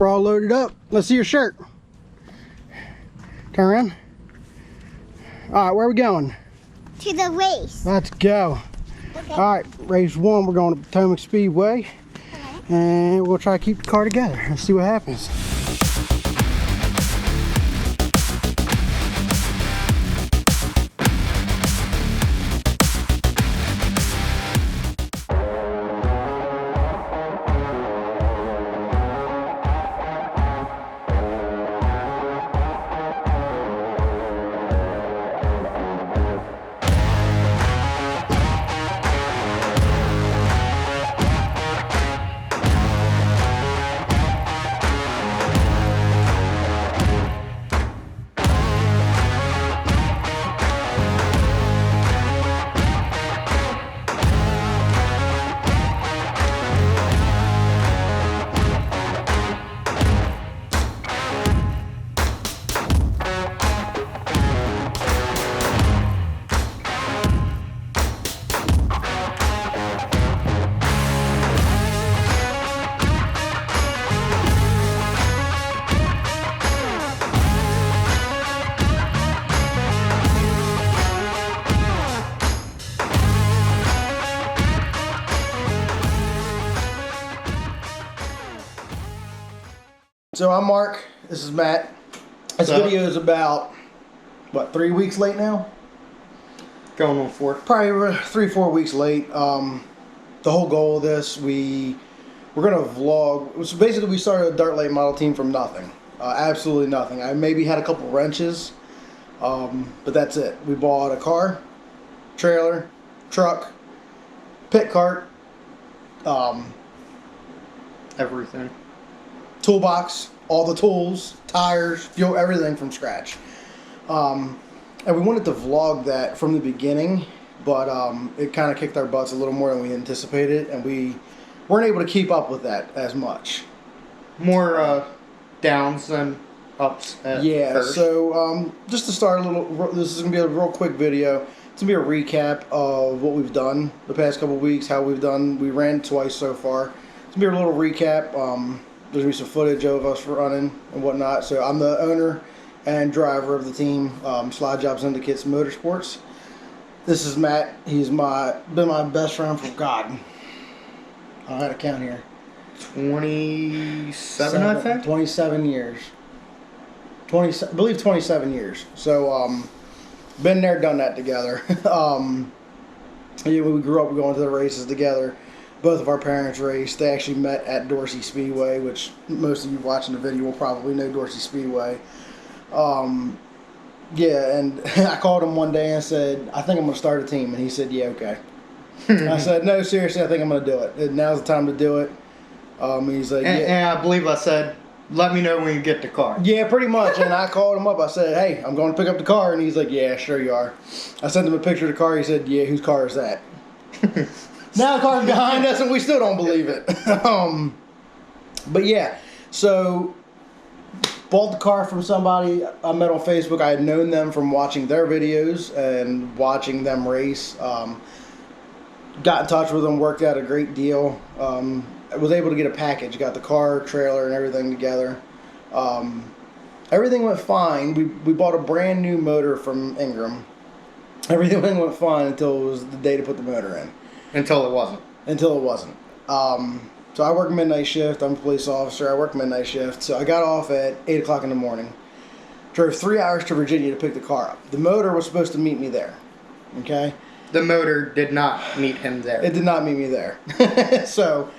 We're all loaded up. Let's see your shirt. Turn around. All right, where are we going? To the race. Let's go. Okay. All right, race one, we're going to Potomac Speedway. Okay. And we'll try to keep the car together. Let's see what happens. So I'm Mark, this is Matt. This video is about, what, 3 weeks late now? Going on 4. Probably 3-4 weeks late. The whole goal of this, we're going to vlog. So basically we started a Dirt Late model team from nothing. Absolutely nothing. I maybe had a couple wrenches, but that's it. We bought a car, trailer, truck, pit cart, Everything. toolbox, all the tools, tires, fuel, everything from scratch. And we wanted to vlog that from the beginning, but it kind of kicked our butts a little more than we anticipated, and we weren't able to keep up with that as much. More downs than ups at first. So just to start a little, this is going to be a real quick video. It's going to be a recap of what we've done the past couple of weeks, how we've done. We ran twice so far. It's going to be a little recap. There's going to be some footage of us running and whatnot. So I'm the owner and driver of the team, Slide Job Syndicates Motorsports. This is Matt. He's been my best friend for God. I don't know how to count here. 27, I think. 27 years. I believe 27 years. So been there, done that together. We grew up going to the races together. Both of our parents raced. They actually met at Dorsey Speedway, which most of you watching the video will probably know Dorsey Speedway. Yeah, and I called him one day and said, I think I'm going to start a team. And he said, yeah, okay. I said, no, seriously, I think I'm going to do it. Now's the time to do it. He's like, yeah. And I believe I said, let me know when you get the car. Yeah, pretty much. And I called him up. I said, hey, I'm going to pick up the car. And he's like, yeah, sure you are. I sent him a picture of the car. He said, yeah, whose car is that? Now the car's behind us and we still don't believe it. But yeah, so bought the car from somebody I met on Facebook. I had known them from watching their videos and watching them race. Got in touch with them, worked out a great deal. I was able to get a package, got the car, trailer, and everything together. Everything went fine. We bought a brand new motor from Ingram. Everything went fine until it was the day to put the motor in. Until it wasn't. Until it wasn't. So I work midnight shift. I'm a police officer. I work midnight shift. So I got off at 8 o'clock in the morning. Drove 3 hours to Virginia to pick the car up. The motor was supposed to meet me there. Okay? The motor did not meet him there. It did not meet me there. So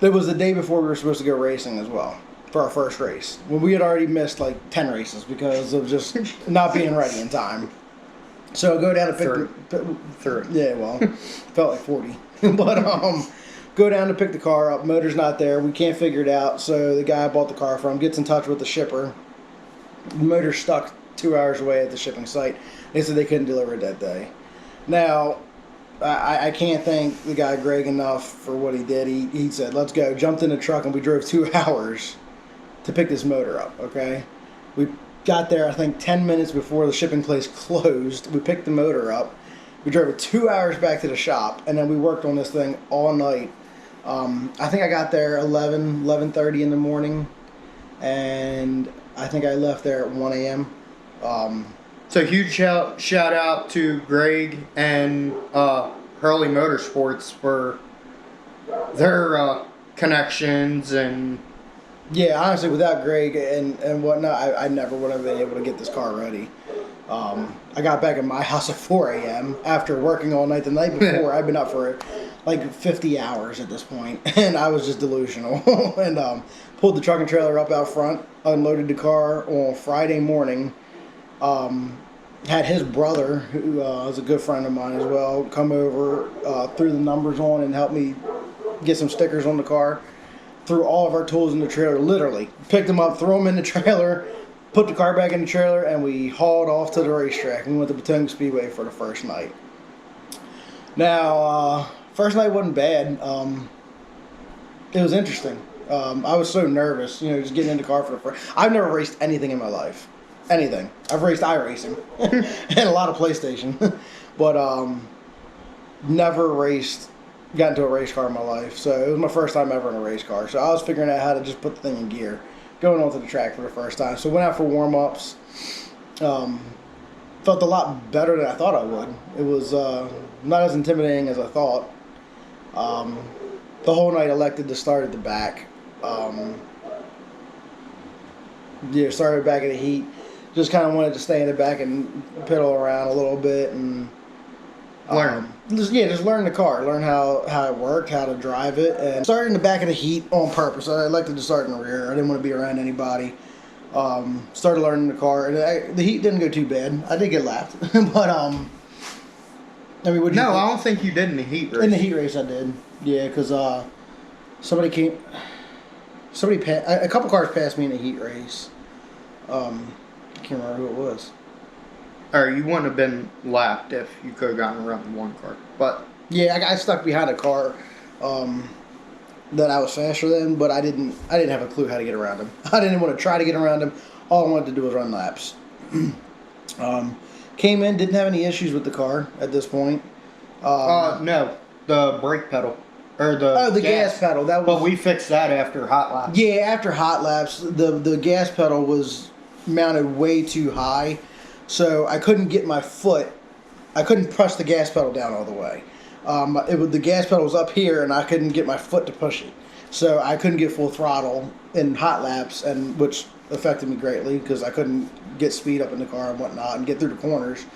it was the day before we were supposed to go racing as well for our first race. When we had already missed like 10 races because of just not being ready in time. So I go down to pick Third. Yeah, well, felt like 40. But go down to pick the car up. Motor's not there. We can't figure it out. So the guy I bought the car from gets in touch with the shipper. The motor's stuck 2 hours away at the shipping site. They said they couldn't deliver it that day. Now, I can't thank the guy Greg enough for what he did. He said, let's go. Jumped in the truck and we drove 2 hours to pick this motor up, okay? We got there, I think, 10 minutes before the shipping place closed. We picked the motor up. We drove it 2 hours back to the shop, and then we worked on this thing all night. I think I got there 11:30 in the morning, and I think I left there at 1 a.m. So huge shout out to Greg and Hurley Motorsports for their connections and Yeah, honestly, without Greg and whatnot, I never would have been able to get this car ready. I got back in my house at 4 a.m. after working all night the night before. I'd been up for like 50 hours at this point, and I was just delusional. And pulled the truck and trailer up out front, unloaded the car on Friday morning. Had his brother, who is a good friend of mine as well, come over, threw the numbers on and helped me get some stickers on the car. Threw all of our tools in the trailer, literally. Picked them up, threw them in the trailer, put the car back in the trailer, and we hauled off to the racetrack. We went to Potomac Speedway for the first night. Now, first night wasn't bad. It was interesting. I was so nervous, just getting in the car for the first. I've never raced anything in my life. Anything. I've raced iRacing and a lot of PlayStation, but never got into a race car in my life. So it was my first time ever in a race car. So I was figuring out how to just put the thing in gear, going onto the track for the first time. So went out for warm-ups. Felt a lot better than I thought I would. It was not as intimidating as I thought. The whole night elected to start at the back. Started back at the heat. Just kind of wanted to stay in the back and pedal around a little bit and learn. Just learn the car, learn how it worked, how to drive it, and started in the back of the heat on purpose. I elected to start in the rear. I didn't want to be around anybody. Started learning the car, and the heat didn't go too bad. I did get lapped, but I mean, what do you think? I don't think you did in the heat race. In the heat race, I did. Yeah, because a couple cars passed me in the heat race. I can't remember who it was. Or you wouldn't have been lapped if you could have gotten around one car. But yeah, I got stuck behind a car that I was faster than, but I didn't have a clue how to get around him. I didn't want to try to get around him. All I wanted to do was run laps. Came in, didn't have any issues with the car at this point. No, the brake pedal or the gas pedal. That was. But we fixed that after hot laps. Yeah, after hot laps, the gas pedal was mounted way too high, so I couldn't get my foot. I couldn't press the gas pedal down all the way. The gas pedal was up here, and I couldn't get my foot to push it, so I couldn't get full throttle in hot laps, and which affected me greatly because I couldn't get speed up in the car and whatnot and get through the corners.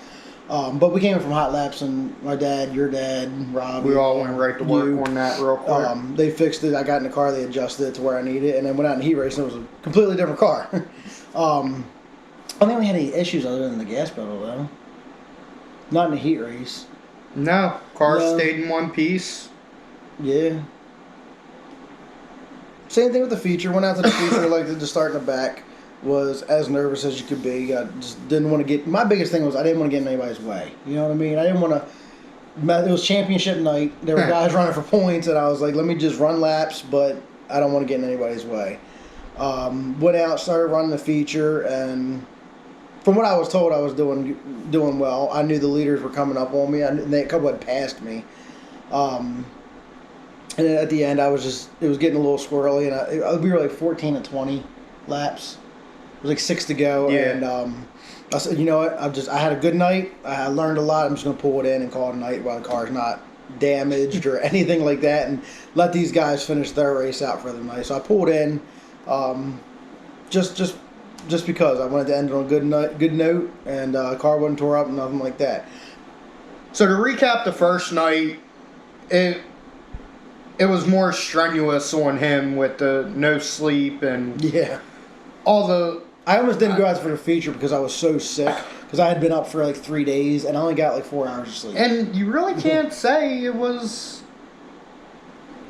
But we came in from hot laps, and my dad, your dad, Rob, we all went right to work on that real quick. They fixed it. I got in the car, they adjusted it to where I needed it, and then went out in heat race, and it was a completely different car. I don't think we had any issues other than the gas pedal, though. Not in the heat race. No, car No. stayed in one piece. Yeah. Same thing with the feature. Went out to the feature, like to start in the back. Was as nervous as you could be. I just didn't want to get. My biggest thing was I didn't want to get in anybody's way. You know what I mean? I didn't want to. It was championship night. There were guys running for points, and I was like, let me just run laps, but I don't want to get in anybody's way. Went out, started running the feature, and from what I was told, I was doing well. I knew the leaders were coming up on me. A couple had passed me. And then at the end, it was getting a little squirrely, and we were like 14 to 20 laps. It was like 6 to go, Yeah. and I said, you know what? I had a good night. I learned a lot. I'm just gonna pull it in and call it a night while the car's not damaged or anything like that, and let these guys finish their race out for the night. So I pulled in, just because I wanted to end on a good note, and car wasn't tore up, nothing like that. So to recap the first night, it was more strenuous on him with the no sleep and Yeah. all the. I almost didn't go out for the feature because I was so sick. Because I had been up for like 3 days and I only got like 4 hours of sleep. And you really can't say it was.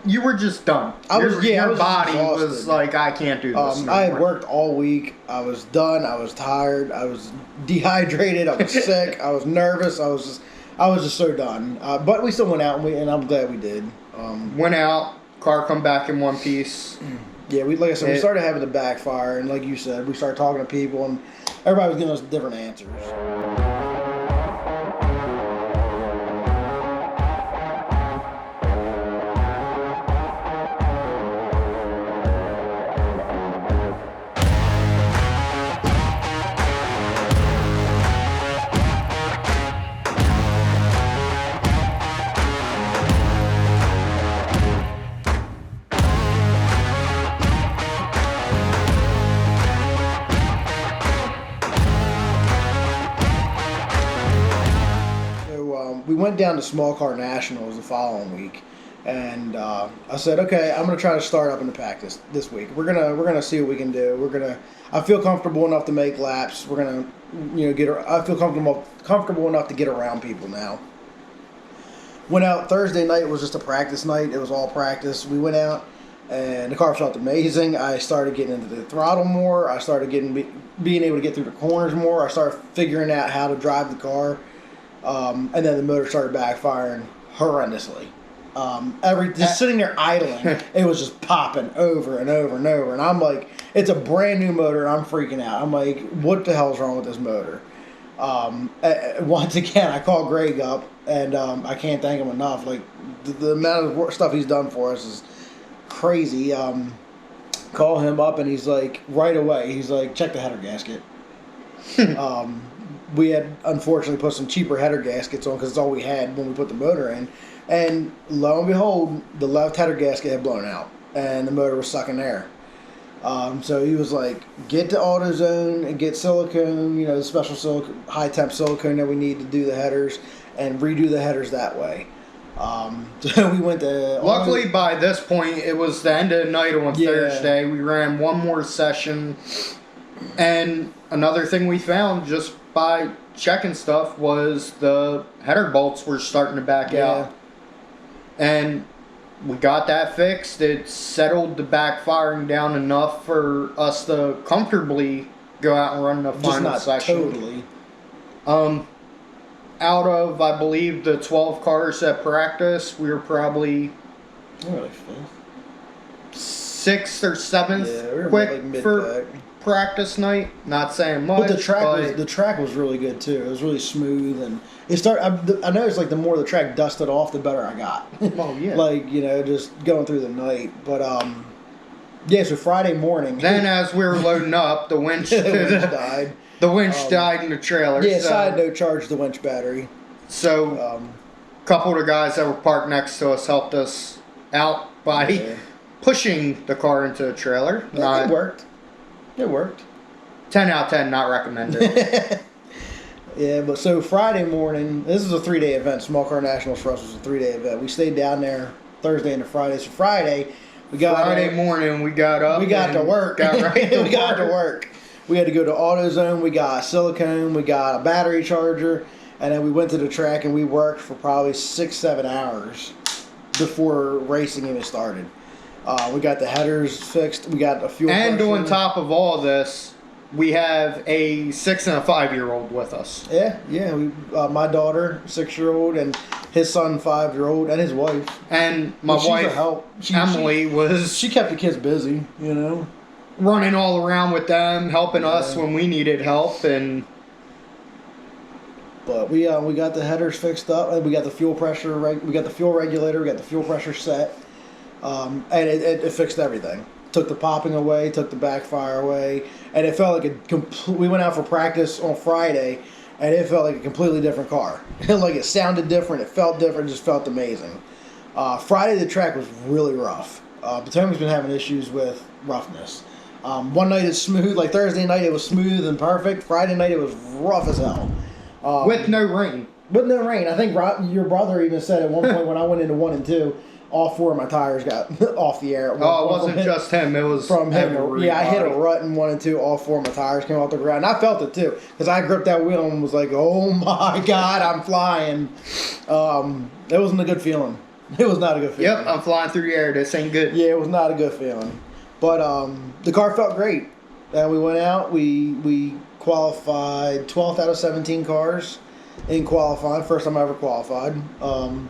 You were just done. I was Your body exhausted. was like, I can't do this. No I had more. worked all week. I was done. I was tired. I was dehydrated. I was sick. I was nervous. I was just so done. But we still went out, and I'm glad we did. Went out, car come back in one piece. Yeah, like I said, we started having the backfire, and like you said, we started talking to people, and everybody was giving us different answers. went down to Small Car Nationals the following week, and I said, okay, I'm gonna try to start up in the pack this week. We're gonna see what we can do. I feel comfortable enough to make laps. We're gonna, I feel comfortable enough to get around people now. Went out Thursday night. It was just a practice night. It was all practice. We went out, and the car felt amazing. I started getting into the throttle more. I started being able to get through the corners more. I started figuring out how to drive the car, and then the motor started backfiring horrendously. Just sitting there idling, it was just popping over and over and over. And I'm like, it's a brand new motor, and I'm freaking out. I'm like, what the hell's wrong with this motor? Once again, I called Greg up, and I can't thank him enough. Like, the amount of stuff he's done for us is crazy. Call him up, and he's like, right away, he's like, check the header gasket. We had unfortunately put some cheaper header gaskets on because it's all we had when we put the motor in. And lo and behold, the left header gasket had blown out, and the motor was sucking air. So he was like, get to AutoZone and get silicone, the special silicone, high temp silicone that we need to do the headers, and redo the headers that way. So we went to... Luckily, by this point, it was the end of the night on Thursday. We ran one more session. And another thing we found just by checking stuff was the header bolts were starting to back out. And we got that fixed. It settled the backfiring down enough for us to comfortably go out and run the final session. Totally. Out of, I believe, the 12 cars at practice, we were probably sixth or seventh quick for practice night. Not saying much, but the track was really good too. It was really smooth, and it started. I noticed like the more the track dusted off, the better I got. Oh yeah. Like just going through the night, but so Friday morning. Then as we were loading up, the winch died. The winch died in the trailer. Yeah, side note, charged the winch battery. So, a couple of the guys that were parked next to us helped us out by pushing the car into the trailer. It worked. It worked. 10 out of 10, not recommended. Yeah, but so Friday morning, this is a 3-day event. Small Car Nationals for us was a 3-day event. We stayed down there Thursday into Friday. So Friday morning, we got up. We got to work. Got right to we got to work. We had to go to AutoZone. We got silicone. We got a battery charger. And then we went to the track and we worked for probably 6-7 hours before racing even started. We got the headers fixed. We got a fuel And pressure. on top of all this, we have a 6 and a 5-year-old with us. Yeah. My daughter, 6-year-old, and his son, 5-year-old, and his wife. And my wife, Emily, she kept the kids busy, running all around with them, helping us when we needed help, and. But we got the headers fixed up. We got the fuel pressure. We got the fuel regulator. We got the fuel pressure set, and it fixed everything. Took the popping away. Took the backfire away, and it felt like we went out for practice on Friday, and it felt like a completely different car. Like it sounded different. It felt different. It just felt amazing. Friday the track was really rough. Potomac's been having issues with roughness. One night it's smooth. Like Thursday night it was smooth and perfect. Friday night it was rough as hell. With no rain. With no rain. I think your brother even said at one point when I went into 1 and 2, all 4 of my tires got off the air. It wasn't just him. It was from him. Everybody. Yeah, I hit a rut in 1 and 2. All 4 of my tires came off the ground. And I felt it too because I gripped that wheel and was like, "Oh my God, I'm flying." It wasn't a good feeling. It was not a good feeling. Yep, I'm flying through the air. This ain't good. Yeah, it was not a good feeling. But the car felt great. And we went out. We qualified 12th out of 17 cars in qualifying. First time I ever qualified.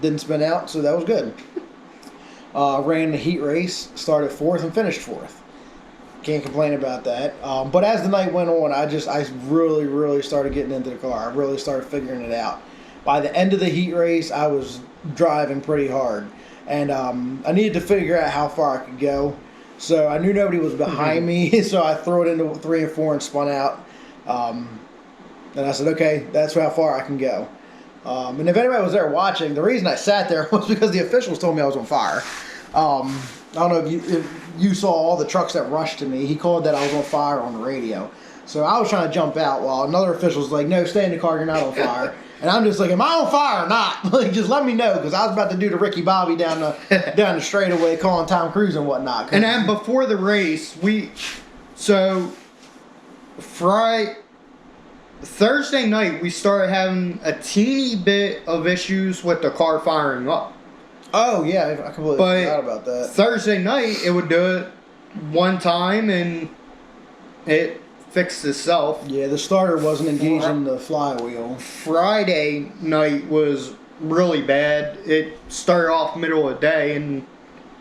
Didn't spin out, so that was good. Ran the heat race, started 4th and finished 4th. Can't complain about that. But as the night went on, I really, really started getting into the car. I really started figuring it out. By the end of the heat race, I was driving pretty hard. And I needed to figure out how far I could go. So I knew nobody was behind me, so I threw it into 3 and 4 and spun out. And I said, okay, that's how far I can go. And if anybody was there watching, the reason I sat there was because the officials told me I was on fire. I don't know if you saw all the trucks that rushed to me. He called that I was on fire on the radio. So I was trying to jump out while another official was like, no, stay in the car, you're not on fire. And I'm just like, am I on fire or not? Like, just let me know, because I was about to do the Ricky Bobby down the straightaway, calling Tom Cruise and whatnot. And then before the race, Thursday night, we started having a teeny bit of issues with the car firing up. Oh, yeah, I completely forgot about that. Thursday night, it would do it one time, and it fixed itself. Yeah, the starter wasn't engaging the flywheel. Friday night was really bad. It started off middle of the day, and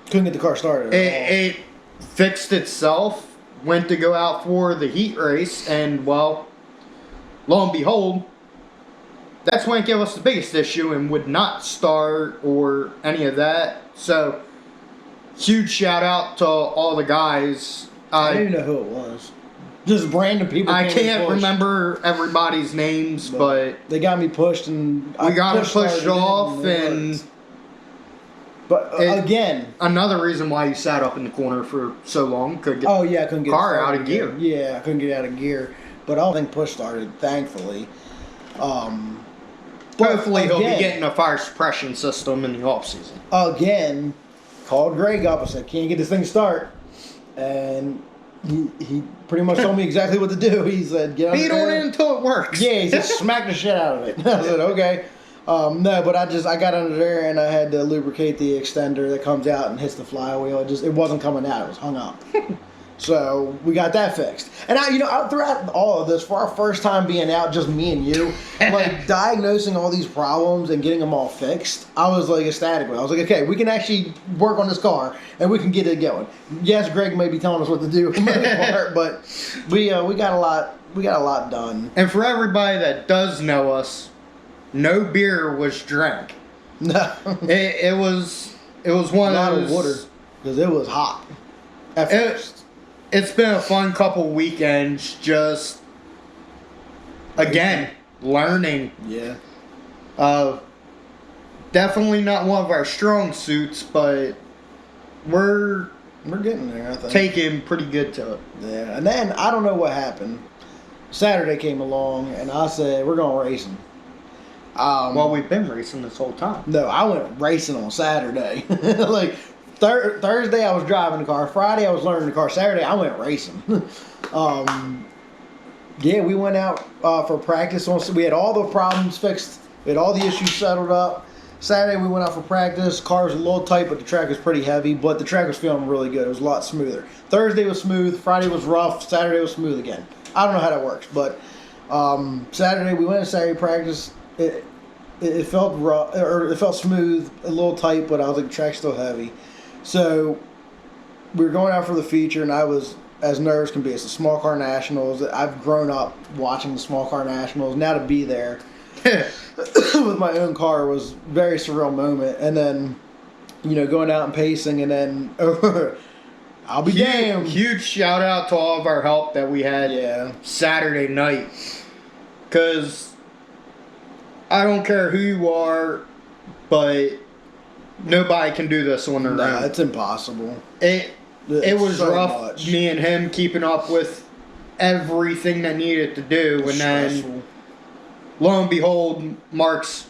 couldn't get the car started. It fixed itself. Went to go out for the heat race, and well, lo and behold, that's when it gave us the biggest issue and would not start or any of that. So, huge shout out to all the guys. I didn't even know who it was. Just random people. I can't remember everybody's names, but they got me pushed, and we got it pushed off, and. But again, another reason why you sat up in the corner for so long, couldn't get I couldn't get car out of gear. Yeah, I couldn't get out of gear, but I don't think push started, thankfully. Hopefully he'll be getting a fire suppression system in the off season. Again, called Greg up and said, "Can't get this thing to start," and he pretty much told me exactly what to do. He said, "Get beat on it until it works." Yeah, he said, "Smack the shit out of it." I said, "Okay." No, but I got under there and I had to lubricate the extender that comes out and hits the flywheel. It wasn't coming out. It was hung up. So we got that fixed. And throughout all of this, for our first time being out, just me and you, like diagnosing all these problems and getting them all fixed, I was like ecstatic. I was like, okay, we can actually work on this car and we can get it going. Yes, Greg may be telling us what to do, but we got a lot done. And for everybody that does know us, no beer was drank. No, it was one of those water because it was hot. At first. It's been a fun couple weekends. Just again learning. Yeah. Definitely not one of our strong suits, but we're getting there. I think taking pretty good to it. Yeah, and then I don't know what happened. Saturday came along, and I said we're going racing. Well, we've been racing this whole time. No, I went racing on Saturday. Like Thursday, I was driving the car. Friday, I was learning the car. Saturday, I went racing. Yeah, we went out for practice. We had all the problems fixed. We had all the issues settled up. Saturday, we went out for practice. Car was a little tight, but the track was pretty heavy. But the track was feeling really good. It was a lot smoother. Thursday was smooth. Friday was rough. Saturday was smooth again. I don't know how that works, but Saturday, we went to Saturday practice. It felt rough, or it felt smooth, a little tight, but I was like, the track's still heavy. So we were going out for the feature, and I was as nervous can be. It's the Small Car Nationals. I've grown up watching the Small Car Nationals. Now to be there with my own car was a very surreal moment. And then, going out and pacing, and then I'll be damned. Huge shout out to all of our help that we had Saturday night. Because I don't care who you are, but nobody can do this on their own. Nah, it's impossible. It was so rough, much. Me and him keeping up with everything that needed to do. And stressful. Then, lo and behold, Mark's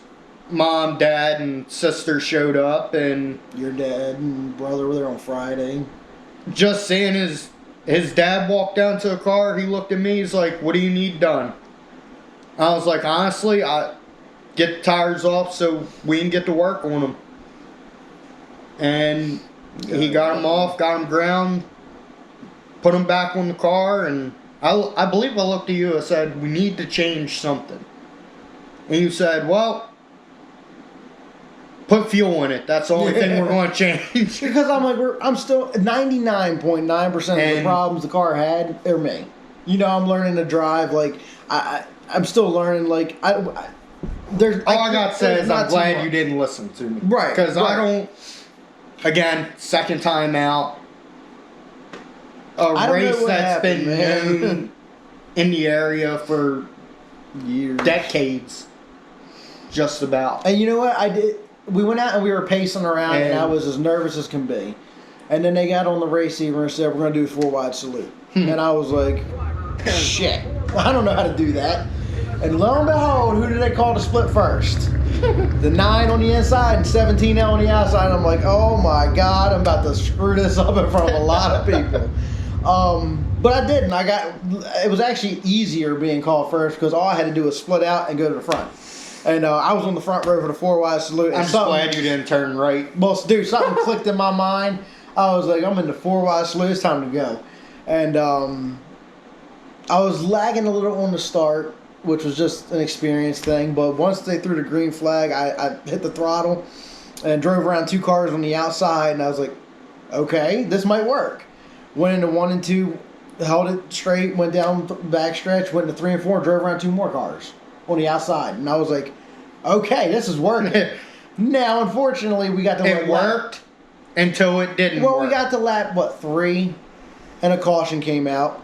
mom, dad, and sister showed up. And your dad and brother were there on Friday. Just seeing his dad walk down to the car, he looked at me, he's like, "What do you need done?" I was like, honestly, I get the tires off so we can get to work on them. And he got them off, got them ground, put them back on the car, and I believe I looked at you and said, "We need to change something." And you said, "Well, put fuel in it. That's the only thing we're going to change." Because I'm like, I'm still 99.9% of the problems the car had are me. I'm learning to drive. Like I'm still learning. Like all I got to say is I'm glad you didn't listen to me. Right. Because I don't. Again, second time out. A race that's been known in the area for years, decades, just about. And you know what I did? We went out and we were pacing around, and I was as nervous as can be. And then they got on the receiver and said, "We're going to do a 4 wide salute." And I was like, "Shit, I don't know how to do that." And lo and behold, who did they call to split first? The 9 on the inside and 17L on the outside. I'm like, oh my God, I'm about to screw this up in front of a lot of people. But I didn't. It was actually easier being called first because all I had to do was split out and go to the front. And I was on the front row for the 4-wide salute. I'm just glad you didn't turn right. Well, dude, something clicked in my mind. I was like, I'm in the 4-wide salute. It's time to go. And I was lagging a little on the start, which was just an experience thing. But once they threw the green flag, I hit the throttle and drove around 2 cars on the outside. And I was like, okay, this might work. Went into 1 and 2, held it straight, went down the backstretch, went into 3 and 4, and drove around 2 more cars on the outside. And I was like, okay, this is working. Now, unfortunately, we got to It worked until it didn't work. Well, we got to lap, 3, and a caution came out.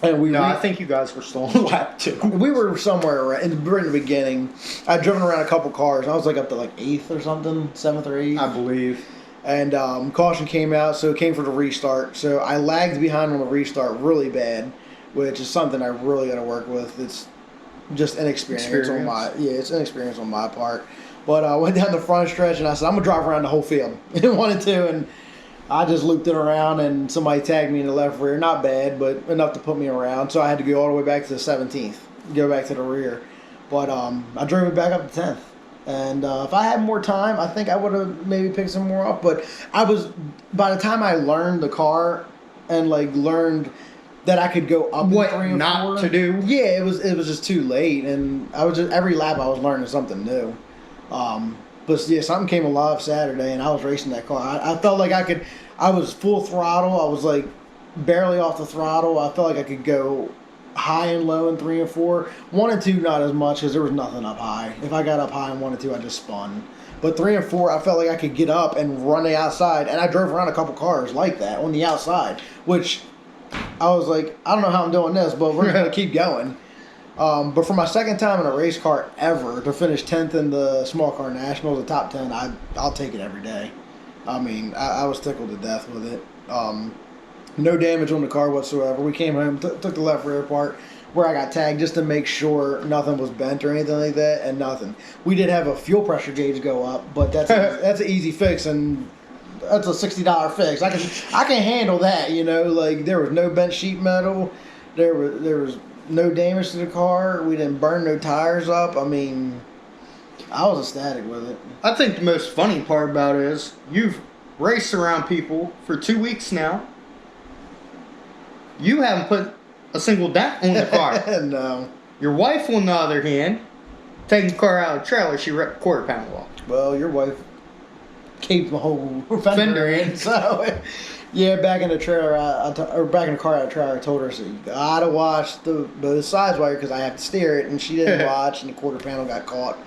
And I think you guys were still on lap 2. We were somewhere right in the beginning. I'd driven around a couple cars. I was like up to 8th or something, 7th or 8th. I believe. And caution came out, so it came for the restart. So I lagged behind on the restart really bad, which is something I really got to work with. It's just inexperience on my it's inexperience on my part. But I went down the front stretch and I said I'm gonna drive around the whole field. And wanted to, and I just looped it around and somebody tagged me in the left rear. Not bad, but enough to put me around. So I had to go all the way back to the 17th, go back to the rear. But I drove it back up to 10th. And if I had more time, I think I would have maybe picked some more up. But by the time I learned the car and learned that I could go up what in 3 and not 4, to do. Yeah, it was just too late, and I was just every lap I was learning something new. But yeah, something came alive Saturday, and I was racing that car. I felt like I could. I was full throttle. I was barely off the throttle. I felt like I could go high and low in 3 and 4. 1 and 2 not as much because there was nothing up high. If I got up high in 1 and 2, I just spun. But 3 and 4, I felt like I could get up and run the outside, and I drove around a couple cars like that on the outside, which I was like, I don't know how I'm doing this, but we're gonna keep going. But for my second time in a race car ever to finish 10th in the small car nationals, the top 10, I'll take it every day. I mean, I was tickled to death with it. No damage on the car whatsoever. We came home, took the left rear apart where I got tagged just to make sure nothing was bent or anything like that, and nothing. We did have a fuel pressure gauge go up, but that's an easy fix, and that's a $60 fix. I can handle that, there was no bent sheet metal, there was no damage to the car, we didn't burn no tires up. I mean, I was ecstatic with it. I think the most funny part about it is you've raced around people for 2 weeks now. You haven't put a single dent on the car. No. Your wife, on the other hand, taking the car out of the trailer, she ripped a quarter panel off. Well, your wife caved my whole fender in. So, yeah, back in the trailer, or back in the car out of the trailer, I told her, so you gotta watch both sides wire because I have to steer it, and she didn't watch, and the quarter panel got caught.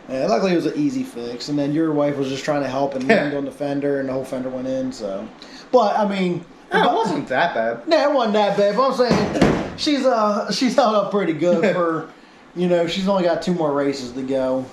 And luckily, it was an easy fix. And then your wife was just trying to help and leaned on the fender, and the whole fender went in. So, but I mean, it wasn't that bad. No, it wasn't that bad. But I'm saying she's held up pretty good for, she's only got 2 more races to go.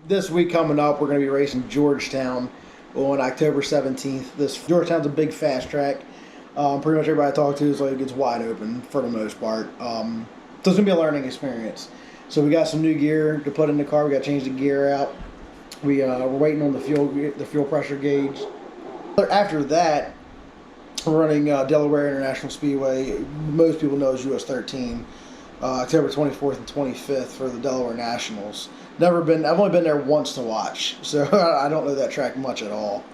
This week coming up, we're going to be racing Georgetown on October 17th. Georgetown's a big fast track. Pretty much everybody I talk to is it's wide open for the most part. So it's going to be a learning experience. So we got some new gear to put in the car. We got to change the gear out. We're waiting on the fuel pressure gauge. After that, we're running Delaware International Speedway. Most people know as US 13. October 24th and 25th for the Delaware Nationals. I've only been there once to watch, so I don't know that track much at all.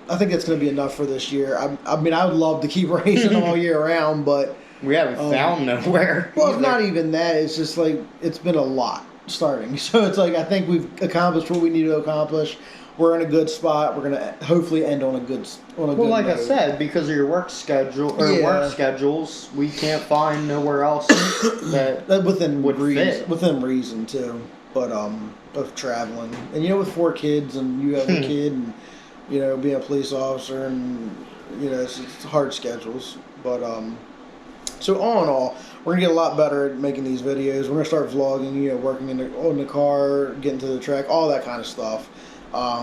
I think that's going to be enough for this year. I mean, I would love to keep racing all year round, but We haven't found nowhere. well, it's either. not even that. It's just like it's been a lot starting. So it's like I think we've accomplished what we need to accomplish. We're in a good spot. We're gonna hopefully end on a good Well, good like I note. said, because of your work schedule or Yeah. work schedules, we can't find nowhere else that. Within would reason, fit. within reason too. But of traveling, and with 4 kids, and you have a kid, and being a police officer, and it's hard schedules. But so all in all, we're gonna get a lot better at making these videos. We're gonna start vlogging, working on the car, getting to the track, all that kind of stuff.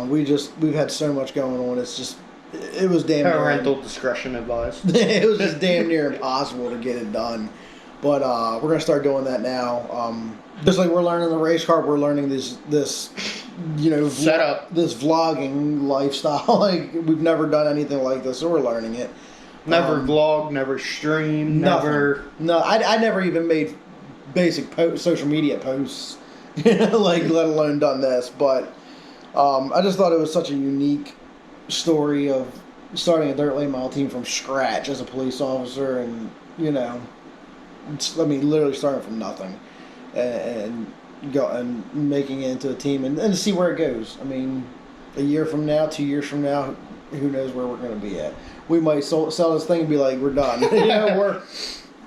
We've had so much going on. It was damn near Parental discretion advised. it was just damn near impossible to get it done. But we're gonna start doing that now. Just like we're learning the race car, we're learning this Setup. this vlogging lifestyle. Like we've never done anything like this, so we're learning it. Never vlog, never stream, Nothing. never. No, I never even made basic social media posts, like let alone done this. But I just thought it was such a unique story of starting a dirt late model team from scratch as a police officer, and literally starting from nothing, and making it into a team, and to see where it goes. I mean, a year from now, 2 years from now, who knows where we're going to be at? We might sell this thing and be like, we're done.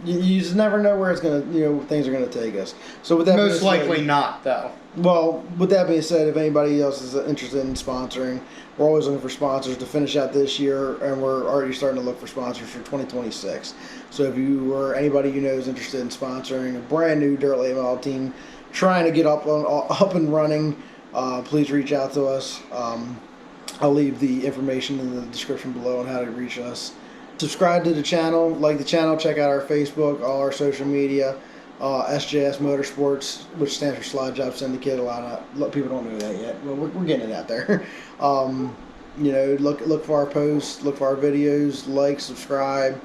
You just never know where it's going to, things are going to take us. So with that, Most being said- likely not, though. Well, with that being said, if anybody else is interested in sponsoring, we're always looking for sponsors to finish out this year, and we're already starting to look for sponsors for 2026. So if you or anybody you know is interested in sponsoring a brand new dirt late model team, trying to get up and running, please reach out to us. I'll leave the information in the description below on how to reach us. Subscribe to the channel, like the channel, check out our Facebook, all our social media. SJS Motorsports, which stands for Slide Job Syndicate. A lot of people don't know that yet. Well, we're getting it out there. Look for our posts, look for our videos, like, subscribe,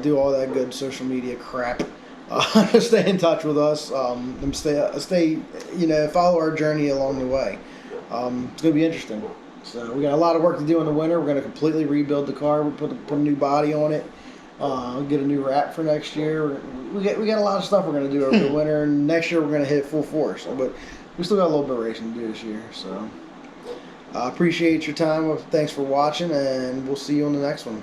do all that good social media crap. Stay in touch with us. And stay. Follow our journey along the way. It's gonna be interesting. So we got a lot of work to do in the winter. We're gonna completely rebuild the car. We put a new body on it. Get a new wrap for next year. We got a lot of stuff we're gonna do over the winter, and next year we're gonna hit full force. But we still got a little bit of racing to do this year. So I appreciate your time. Thanks for watching, and we'll see you on the next one.